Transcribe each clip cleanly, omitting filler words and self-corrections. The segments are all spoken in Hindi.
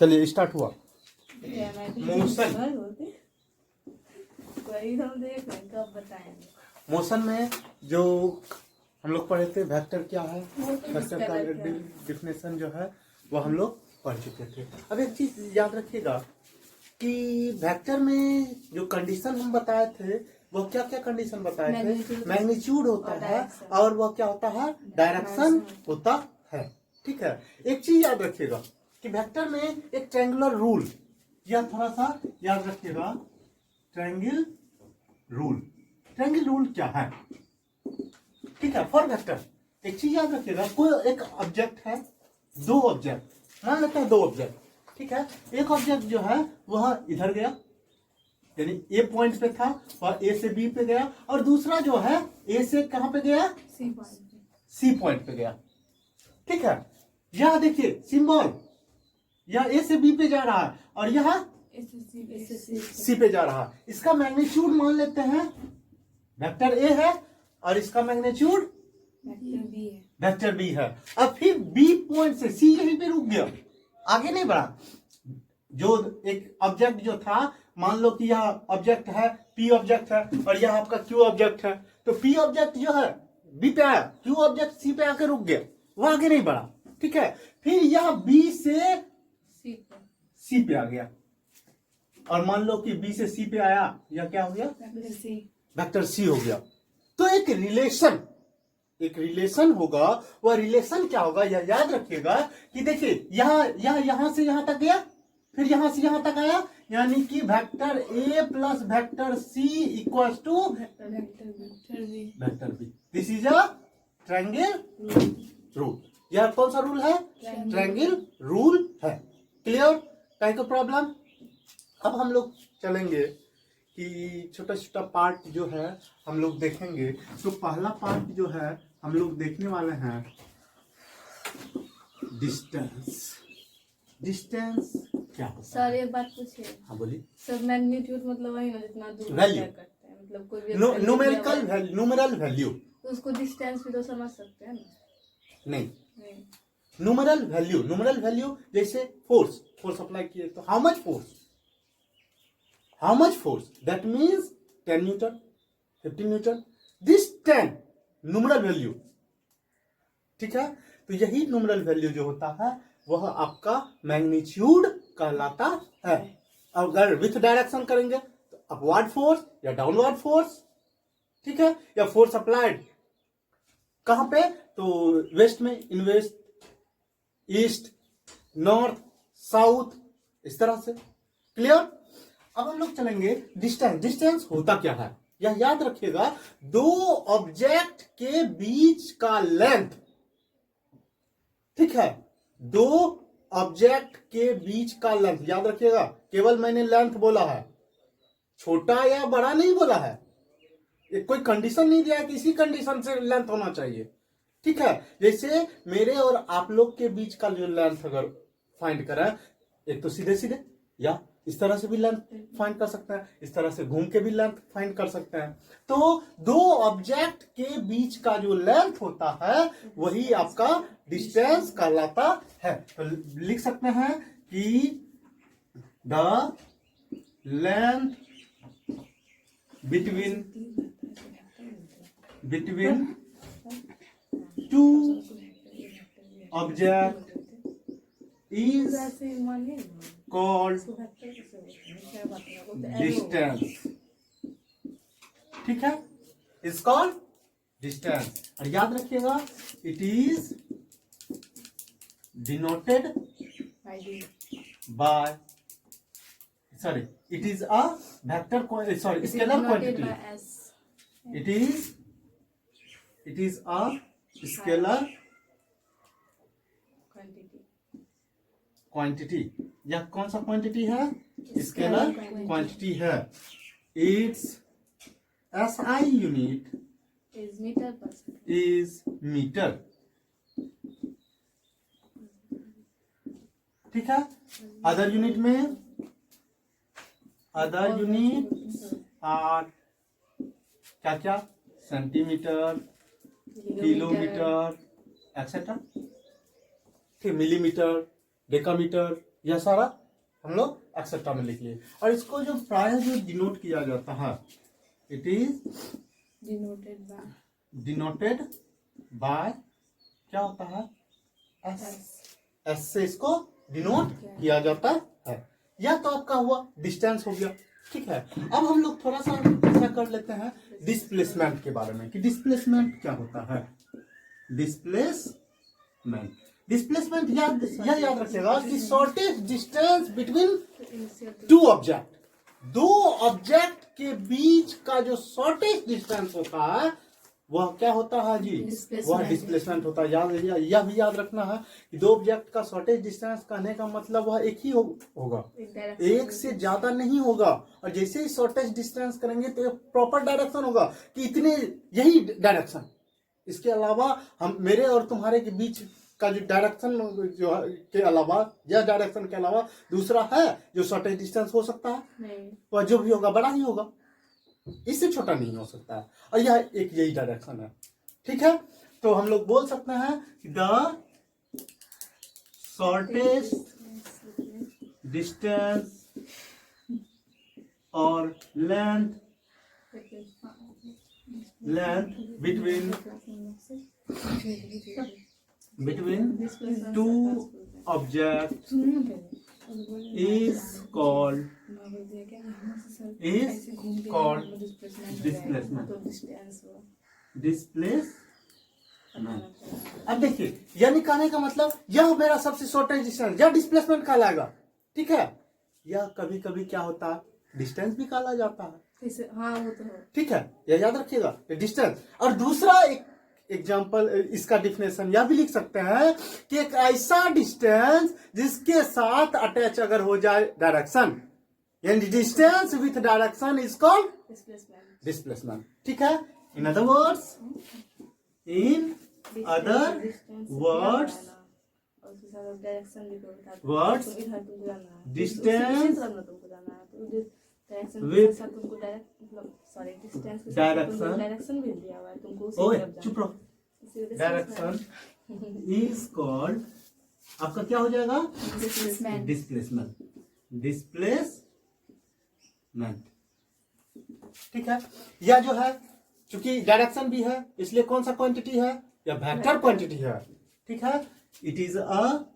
चलिए स्टार्ट हुआ। मोशन मोशन में जो हम लोग पढ़े थे वेक्टर क्या है, वेक्टर का डिफिनेशन जो है वो हम लोग पढ़ चुके थे। अब एक चीज याद रखिएगा कि वेक्टर में जो कंडीशन हम बताए थे वो क्या क्या कंडीशन बताए थे। मैग्नीट्यूड होता है और वह क्या होता है, डायरेक्शन होता है। ठीक है, एक चीज याद रखिएगा कि वेक्टर में एक ट्रायंगुलर रूल, यह थोड़ा सा याद रखिएगा। ट्रायंगल रूल क्या है, ठीक है। फॉर वेक्टर एक चीज याद रखिएगा, कोई एक ऑब्जेक्ट है, दो ऑब्जेक्ट मान लेते हैं, दो ऑब्जेक्ट, ठीक है। एक ऑब्जेक्ट जो है वह इधर गया, यानी ए पॉइंट पे था, वह ए से बी पे गया, और दूसरा जो है ए से कहां पे गया, सी पॉइंट पे गया। ठीक है, यह देखिए सिंबल, यह ए से बी पे जा रहा है और यह सी पे जा रहा है। इसका मैग्नीट्यूड मान लेते हैं वेक्टर ए है और इसका मैग्नीट्यूड वेक्टर बी है। अब फिर बी पॉइंट से सी यहीं पे रुक गया, आगे नहीं बढ़ा। जो एक ऑब्जेक्ट जो था, मान लो कि यह ऑब्जेक्ट है, पी ऑब्जेक्ट है और यह आपका क्यू ऑब्जेक्ट है, तो पी ऑब्जेक्ट जो है बी पे आया, क्यू ऑब्जेक्ट सी पे आके रुक गया, वो आगे नहीं बढ़ा। ठीक है, फिर यह बी से सी पे आ गया, और मान लो कि बी से सी पे आया, यह क्या हो गया, वेक्टर सी हो गया। तो एक रिलेशन होगा, वह रिलेशन क्या होगा, यह याद रखिएगा कि देखिए यहां से यहां तक गया, फिर यहां से यहां तक आया, यानी कि vector A plus vector C equal to vector B. This is a triangle rule. यह कौन सा रूल है, ट्रायंगल रूल है। क्लियर, कहीं को प्रॉब्लम। अब हम लोग चलेंगे कि छोटा छोटा पार्ट जो है हम लोग देखेंगे। तो पहला पार्ट जो है हम लोग देखने वाले हैं डिस्टेंस क्या होता सर एक बात पूछिए। हाँ बोलिए। सर मैग्नीट्यूड मतलब वही ना जितना दूर वैल्यू करते हैं, मतलब कोई भी न्यूमेरल वैल्यू, तो उसको डिस्टेंस भी तो समझ सकते हैं ना। नहीं न्यूमेरल वैल्यू जैसे फोर्स अप्लाई किए तो how much force that means 10 Newton 15 Newton, this 10 numeral value. ठीक है, तो यही न्यूमेरल वैल्यू जो होता है वह आपका मैग्नीट्यूड कहलाता है। अगर विथ डायरेक्शन करेंगे तो अपवर्ड फोर्स या डाउनवर्ड फोर्स, ठीक है, या फोर्स अप्लाइड कहां पे, तो वेस्ट में, इन वेस्ट, ईस्ट, नॉर्थ, साउथ, इस तरह से। क्लियर। अब हम लोग चलेंगे डिस्टेंस होता क्या है, यह याद रखिएगा। दो ऑब्जेक्ट के बीच का लेंथ, ठीक है, दो ऑब्जेक्ट के बीच का लेंथ याद रखिएगा। केवल मैंने लेंथ बोला है, छोटा या बड़ा नहीं बोला है। कोई कंडीशन नहीं दिया है कि इसी कंडीशन से लेंथ होना चाहिए। ठीक है, जैसे मेरे और आप लोग के बीच का जो लेंथ अगर फाइंड करें, एक तो सीधे या इस तरह से भी लेंथ फाइंड कर सकते हैं, इस तरह से घूम के भी लेंथ फाइंड कर सकते हैं। तो दो ऑब्जेक्ट के बीच का जो लेंथ होता है वही आपका डिस्टेंस कहलाता है। तो लिख सकते हैं कि the length between two object is called distance। ठीक है, is called distance। और याद रखिएगा it is denoted by it is a vector scalar quantity। it is a scalar quantity. यह कौन सा क्वांटिटी है, स्केलर क्वांटिटी है। Its SI unit is metre. ठीक है, अदर यूनिट में आर क्या centimetre, kilometre etcetera, millimetre, decametre, यह सारा हम लोग एक्सेट्रा में लिख लिए। और इसको जो प्राय जो डिनोट किया जाता है, इट इज डिनोटेड बाय क्या होता है, एस। एस से इसको डिनोट किया जाता है। यह तो आपका हुआ डिस्टेंस हो गया, ठीक है। अब हम लोग थोड़ा सा ऐसा कर लेते हैं डिस्प्लेसमेंट के बारे में कि डिस्प्लेसमेंट क्या होता है। डिस्प्लेसमेंट, डिस्प्लेसमेंट यह याद रखिएगा कि shortest distance between two object, दो ऑब्जेक्ट के बीच का जो शॉर्टेस्ट डिस्टेंस होता है वह क्या होता है जी, वह डिस्प्लेसमेंट होता है। यह भी याद रखना है कि दो ऑब्जेक्ट का शॉर्टेस्ट डिस्टेंस कहने का मतलब वह एक ही होगा, एक से ज्यादा नहीं होगा। और जैसे ही शॉर्टेस्ट डिस्टेंस करेंगे तो एक प्रॉपर डायरेक्शन होगा कि इतने, यही डायरेक्शन। इसके अलावा हम मेरे और तुम्हारे के बीच का जो डायरेक्शन जो के अलावा, यह डायरेक्शन के अलावा दूसरा है जो शॉर्टेस्ट डिस्टेंस हो सकता है, वह जो भी होगा बड़ा ही होगा, इससे छोटा नहीं हो सकता है। और यह एक यही डायरेक्शन है, ठीक है। तो हम लोग बोल सकते हैं द शॉर्टेस्ट डिस्टेंस और length between two objects is called displacement। अब देखिए, यानी कहने का मतलब यह मेरा सबसे शॉर्टेस्ट डिस्टेंस, यह डिस्प्लेसमेंट कहलाएगा, ठीक है। यह कभी कभी क्या होता है, डिस्टेंस भी कहा जाता है, हाँ वो तो है, ठीक है। यह याद रखिएगा डिस्टेंस। और दूसरा एक एग्जाम्पल, इसका डिफिनेशन यह भी लिख सकते हैं कि एक ऐसा डिस्टेंस जिसके साथ अटैच अगर हो जाए डायरेक्शन, यानी distance with direction is called displacement, ठीक है। In other words distance with direction भी दिया हुआ है तुमको, ओए चुप रहो, डायरेक्शन इज कॉल्ड, आपका क्या हो जाएगा, डिस्प्लेसमेंट, ठीक है। यह जो है चूंकि डायरेक्शन भी है इसलिए कौन सा क्वांटिटी है, या वेक्टर क्वांटिटी है, ठीक है। It is a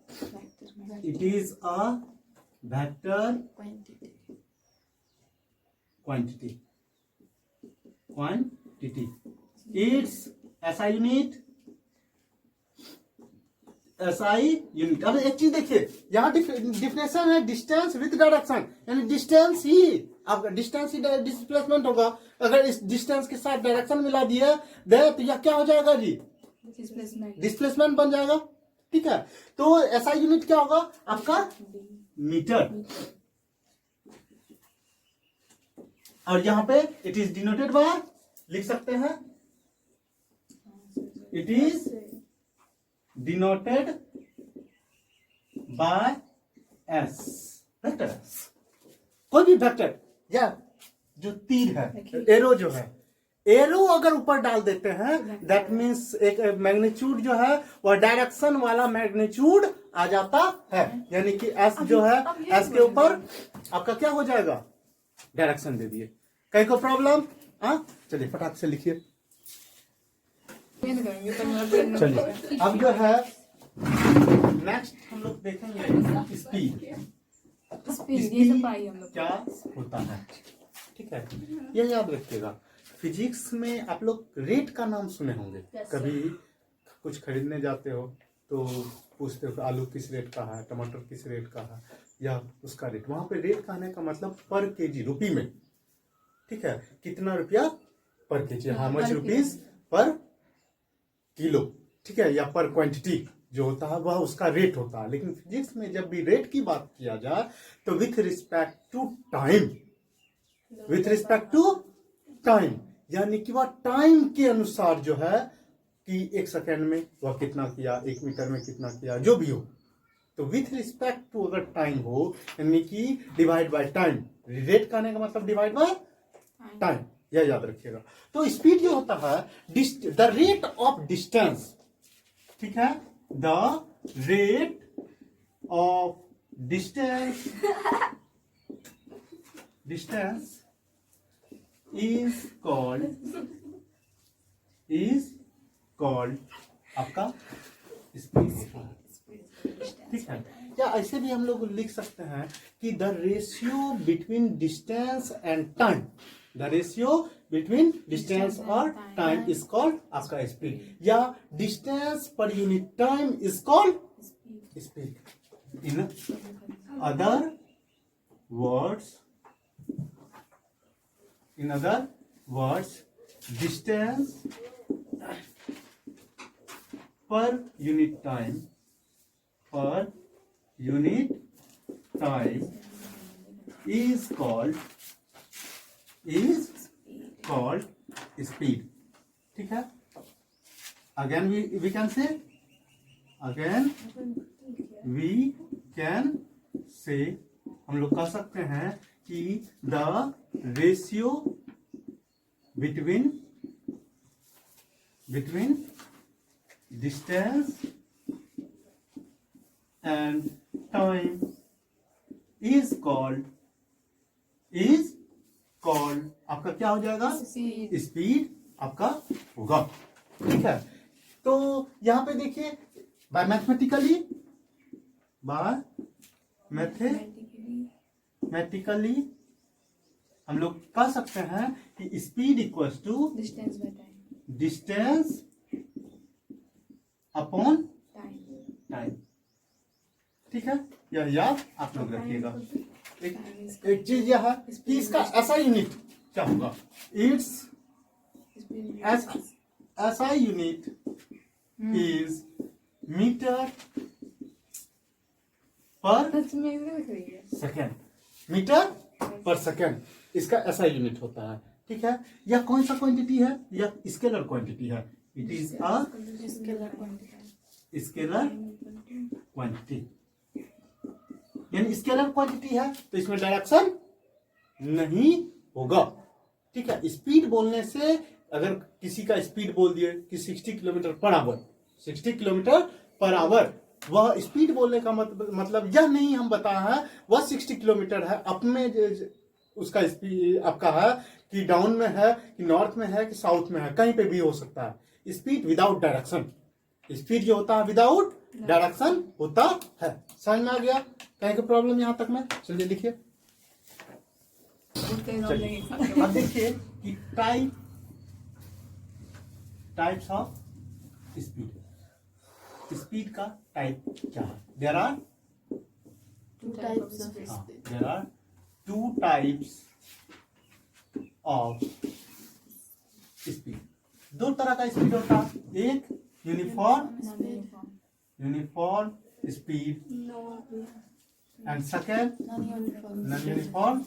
vector quantity it's SI unit. अब एक चीज देखिए, यहाँ डिफिनेशन है डिस्टेंस विद डायरेक्शन, यानी डिस्टेंस ही आपका डिस्टेंस ही डिस्प्लेसमेंट होगा। अगर इस डिस्टेंस के साथ डायरेक्शन मिला दिए तो यह क्या हो जाएगा जी, डिस्प्लेसमेंट बन जाएगा, ठीक है। तो SI यूनिट क्या होगा आपका, मीटर। और यहां पे इट इज डिनोटेड बाय, लिख सकते हैं it is denoted by S, vector S। कोई भी वेक्टर या जो तीर है, एरो जो है, एरो अगर ऊपर डाल देते हैं दैट मीन्स एक मैग्नीट्यूड जो है वह डायरेक्शन वाला मैग्नीट्यूड आ जाता है, यानी कि S जो है, S के ऊपर आपका क्या हो जाएगा, डायरेक्शन दे दिए। कहीं को प्रॉब्लम, हाँ चलिए फटाक से लिखिए। चलिए अब जो है नेक्स्ट हम लोग देखेंगे स्पीड क्या होता है, ठीक है। ये याद रखिएगा, फिजिक्स में आप लोग रेट का नाम सुने होंगे, कभी कुछ खरीदने जाते हो तो पूछते हो आलू किस रेट का है, टमाटर किस रेट का है, या उसका रेट। वहां पे रेट कहने का मतलब पर केजी, रुपी में, ठीक है, कितना रुपया पर KG, how much rupees per kilo, ठीक है, या पर क्वांटिटी जो होता है वह उसका रेट होता है। लेकिन फिजिक्स में जब भी रेट की बात किया जाए तो विथ रिस्पेक्ट टू टाइम, यानी कि वह टाइम के अनुसार जो है कि एक सेकेंड में वह कितना किया, एक मीटर में कितना किया, जो भी हो, तो विथ रिस्पेक्ट टू अगर टाइम हो यानी कि डिवाइड बाय टाइम, रेट कहने का मतलब डिवाइड बाय टाइम, यह याद रखिएगा। तो स्पीड जो होता है द रेट ऑफ डिस्टेंस, ठीक है, the rate of distance is called आपका स्पीड। ठीक है, या ऐसे भी हम लोग लिख सकते हैं कि the ratio between distance and time, the ratio between distance और टाइम इज कॉल्ड आपका स्पीड, या distance per unit time is called speed. In other words distance per unit time is called speed। ठीक है, again we can say हम लोग कह सकते हैं कि the ratio between distance and time is called आपका क्या हो जाएगा? स्पीड आपका होगा। ठीक है, तो यहां पे देखिए बाय मैथमेटिकली हम लोग कह सकते हैं कि speed equals to distance upon time. ठीक है, यह याद आप लोग रखिएगा। एक चीज यह है कि इसका ऐसा यूनिट क्या होगा? इट्स ऐसा यूनिट इज मीटर पर सेकेंड, मीटर पर सेकेंड इसका ऐसा यूनिट होता है। ठीक है, यह कौन सा क्वांटिटी है? यह स्केलर क्वांटिटी है। It is a scalar quantity, यानी स्केलर क्वांटिटी है तो इसमें डायरेक्शन नहीं होगा। ठीक है, स्पीड बोलने से अगर किसी का स्पीड बोल दिए कि 60 किलोमीटर पर आवर, वह स्पीड बोलने का मतलब यह नहीं हम बताया है वह 60 किलोमीटर है, अपने उसका स्पीड आपका है कि डाउन में है कि नॉर्थ में है कि साउथ में है, कहीं पे भी हो सकता है। स्पीड विदाउट डायरेक्शन, स्पीड जो होता है विदाउट डायरेक्शन होता है। समझ में आ गया? कहीं का प्रॉब्लम यहां तक में? चलिए लिखिए। अब देखिए कि टाइप्स ऑफ स्पीड का टाइप क्या है? There are two types of speed. दो तरह का स्पीड होता है, एक uniform speed and second non uniform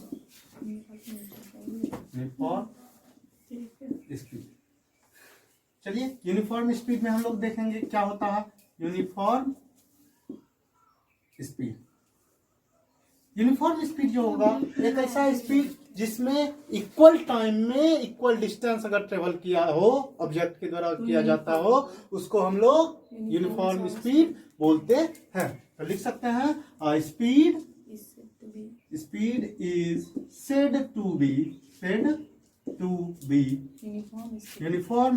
speed. चलिए यूनिफॉर्म स्पीड में हम लोग देखेंगे क्या होता है। यूनिफॉर्म स्पीड जो होगा एक ऐसा स्पीड जिसमें इक्वल टाइम में इक्वल डिस्टेंस अगर ट्रेवल किया हो, ऑब्जेक्ट के द्वारा किया जाता हो, उसको हम लोग यूनिफॉर्म स्पीड बोलते हैं। तो लिख सकते हैं speed is said to be uniform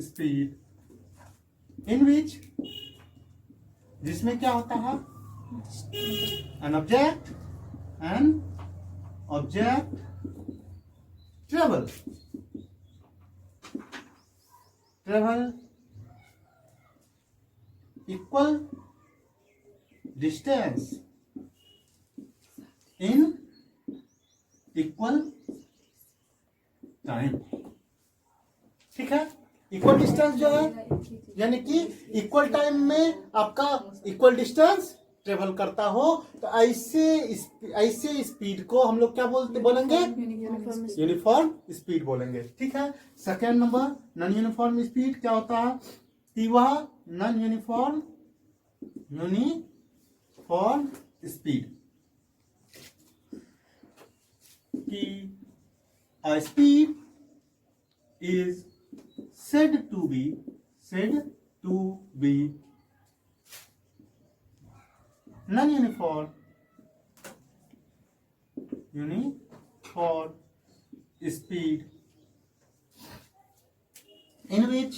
speed in which जिसमें क्या होता है an object travel equal distance in equal time। ठीक है, इक्वल डिस्टेंस जो है यानी कि इक्वल टाइम में आपका इक्वल डिस्टेंस ट्रेवल करता हो, तो ऐसे स्पीड को हम लोग क्या बोलेंगे? यूनिफॉर्म स्पीड बोलेंगे। ठीक है, second number non uniform speed क्या होता है कि वह नॉन यूनिफॉर्म स्पीड की speed is said to be non uniform speed in which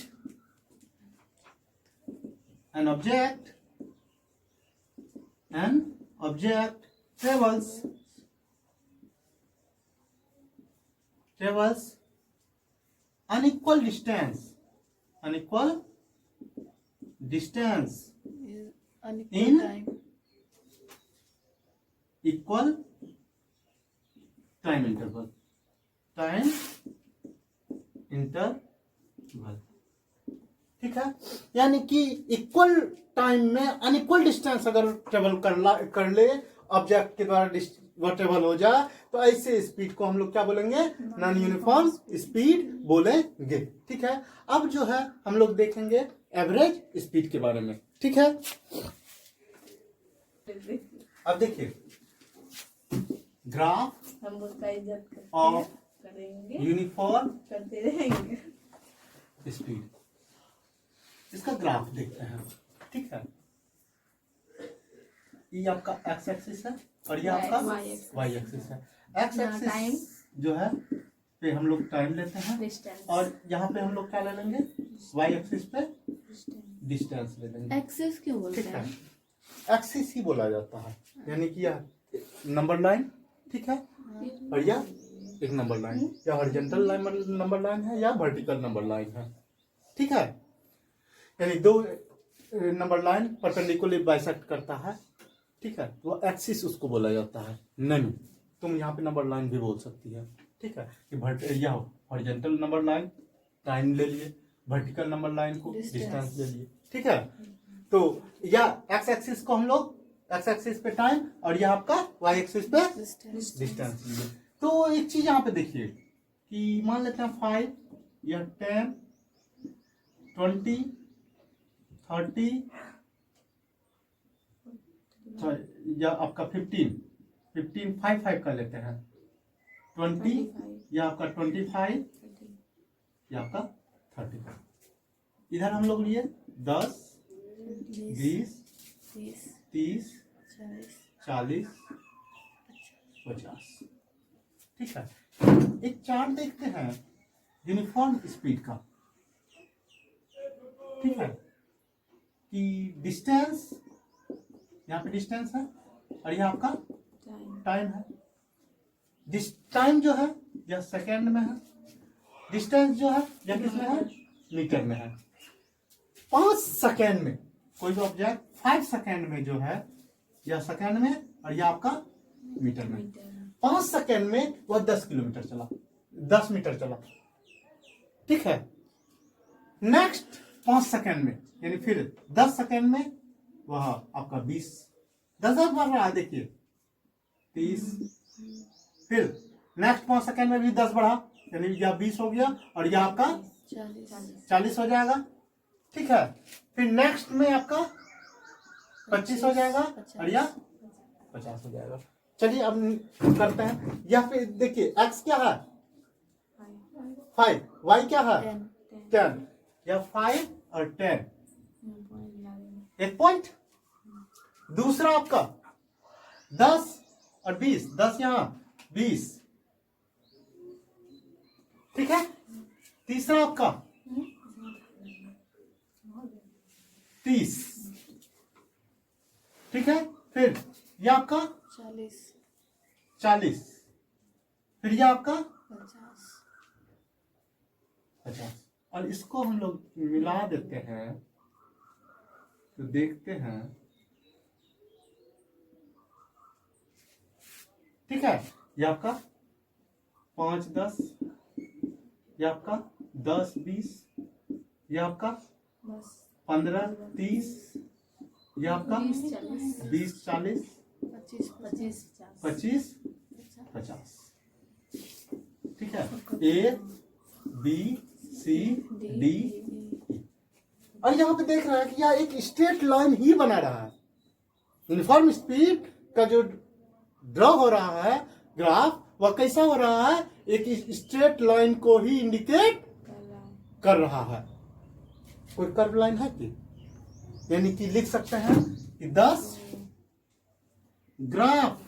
an object travels unequal distance Unequal In- time. equal time interval ठीक है। यानी कि इक्वल टाइम में अनइक्वल डिस्टेंस अगर ट्रेवल कर ले ऑब्जेक्ट के द्वारा वो ट्रेवल हो जाए तो ऐसे स्पीड को हम लोग क्या बोलेंगे, नॉन यूनिफॉर्म स्पीड बोलेंगे। ठीक है। अब जो है हम लोग देखेंगे एवरेज स्पीड के बारे में। ठीक है। अब देखिए ग्राफ हम उसका इज्जत ऑफ करेंगे, यूनिफॉर्म करते रहेंगे। स्पीड, इसका ग्राफ देखते हैं। ठीक है। ये आपका एक्स एक्सिस है और ये आपका वाई एक्सिस है। एक्स यहाँ time। एक्सिस जो है पे हम लोग टाइम लेते हैं डिस्टेंस और यहाँ पे हम लोग क्या ले लेंगे, वाई एक्सिस पे डिस्टेंस ले लेंगे। एक्सेस क्यों बोलते ठीक है। हैं? एक्सिस ही बोला जाता है, यानी कि यह नंबर लाइन, ठीक है, और यह एक नंबर लाइन, या हॉरिजॉन्टल नंबर लाइन है या वर्टिकल नंबर लाइन है। ठीक है। यानी दो नंबर लाइन परपेंडिकुलरली बाइसेक्ट करता है। ठीक है। वो एक्सिस उसको बोला जाता है। नहीं, तुम यहाँ पे नंबर लाइन भी बोल सकती है। ठीक है। कि यह हॉरिजॉन्टल नंबर लाइन टाइम ले लिए, वर्टिकल नंबर लाइन को डिस्टेंस ले लिए। ठीक है। तो यह एक्स एक्सिस को हम लोग एक्स एक्सिस पे टाइम और यह आपका वाई एक्सिस पे डिस्टेंस लिए। तो एक चीज यहाँ पे देखिए कि मान लेते हैं 5 या 10 20 30 या आपका 15 5 कर लेते हैं, 20 या आपका 25 या आपका 35। इधर हम लोग लिए 10 20 30 40 50। ठीक है। एक चार्ट देखते हैं यूनिफॉर्म स्पीड का। ठीक है। कि डिस्टेंस, यहाँ पे डिस्टेंस है और यह आपका टाइम है। टाइम जो है यह सेकेंड में है, डिस्टेंस जो है यह किस में है, मीटर में है। 5 सेकेंड में कोई भी ऑब्जेक्ट 5 सेकेंड में जो है यह सेकेंड में और यह आपका मीटर में। 5 सेकेंड में वह 10 किलोमीटर चला, 10 मीटर चला। ठीक है। नेक्स्ट 5 सेकेंड में यानी फिर 10 सेकेंड में वह आपका 20 10 बढ़ रहा है, देखिए 30। फिर नेक्स्ट 5 सेकेंड में भी 10 बढ़ा, यानी यह 20 हो गया और यह आपका 40 हो जाएगा। ठीक है। फिर नेक्स्ट में आपका 25 हो जाएगा और यह 50 हो जाएगा। चलिए अब करते हैं। या फिर देखिए एक्स क्या है 5, वाई क्या है 10, या 5 और 10 एक पॉइंट। दूसरा आपका 10 और 20, 10 यहाँ 20। ठीक है। तीसरा आपका 30। ठीक है। फिर यह आपका 40। फिर यह आपका 50। और इसको हम लोग मिला देते हैं तो देखते हैं। ठीक है। ये आपका 5 10, ये आपका 10 20, ये आपका 15 30, ये आपका 20 40 25 50। ठीक है। A B C D E। और यहाँ पे देख रहा है कि यह एक स्ट्रेट लाइन ही बना रहा है। यूनिफॉर्म स्पीड का जो ड्रॉ हो रहा है ग्राफ, वह कैसा हो रहा है, एक स्ट्रेट लाइन को ही इंडिकेट कर रहा है। कोई कर्व लाइन है कि, यानी कि लिख सकते हैं कि 10 graph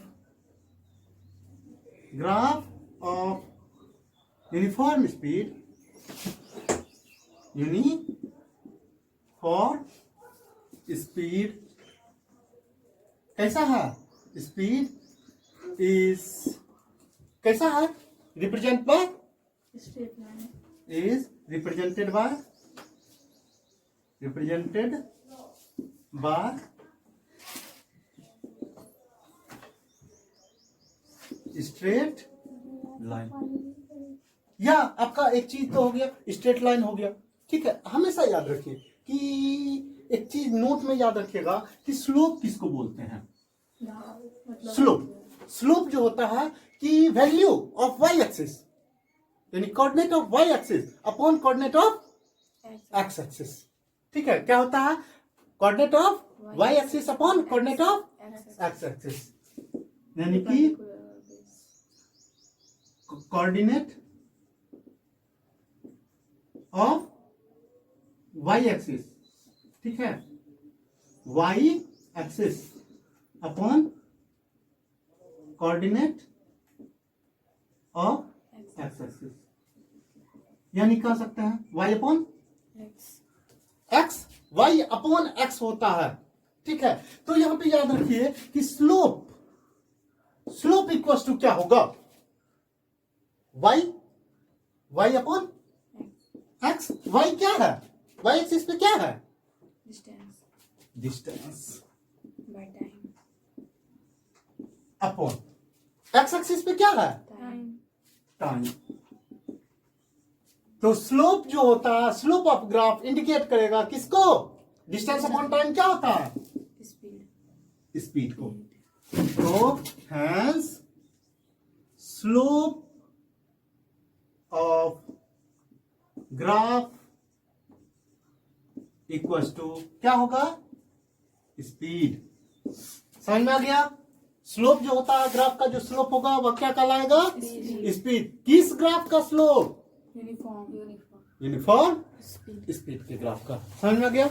of uniform speed, uniform speed कैसा है? स्पीड इज कैसा है? Represent by, straight line, is represented by straight line। या आपका एक चीज तो हो गया, स्ट्रेट लाइन हो गया, ठीक है। हमेशा याद रखिए कि एक चीज नोट में याद रखिएगा कि स्लोप किसको बोलते हैं? मतलब स्लोप जो होता है कि वैल्यू ऑफ वाई एक्सिस, यानी coordinate of Y axis upon coordinate of X axis, ठीक है। क्या होता है? Coordinate of Y axis upon coordinate of X axis, यानी कि कोऑर्डिनेट ऑफ वाई एक्सिस, ठीक है, Y axis upon coordinate of X axis, यानी कह सकते हैं Y upon X, Y upon X होता है, ठीक है। तो यहां पे याद रखिए कि स्लोप इक्वल्स टू क्या होगा? Y upon X. वाई क्या है? वाई एक्सिस पे क्या है? Distance by time, upon x axis पे क्या है? टाइम। तो स्लोप जो होता है, स्लोप ऑफ ग्राफ इंडिकेट करेगा किसको? डिस्टेंस अपॉन टाइम क्या होता है? स्पीड को। तो hence slope of graph equals to क्या होगा? स्पीड। समझ में आ गया? स्लोप जो होता है ग्राफ का, जो स्लोप होगा वह क्या कहलाएगा? स्पीड। किस ग्राफ का स्लोप? यूनिफॉर्म स्पीड के ग्राफ का। समझ में आ गया?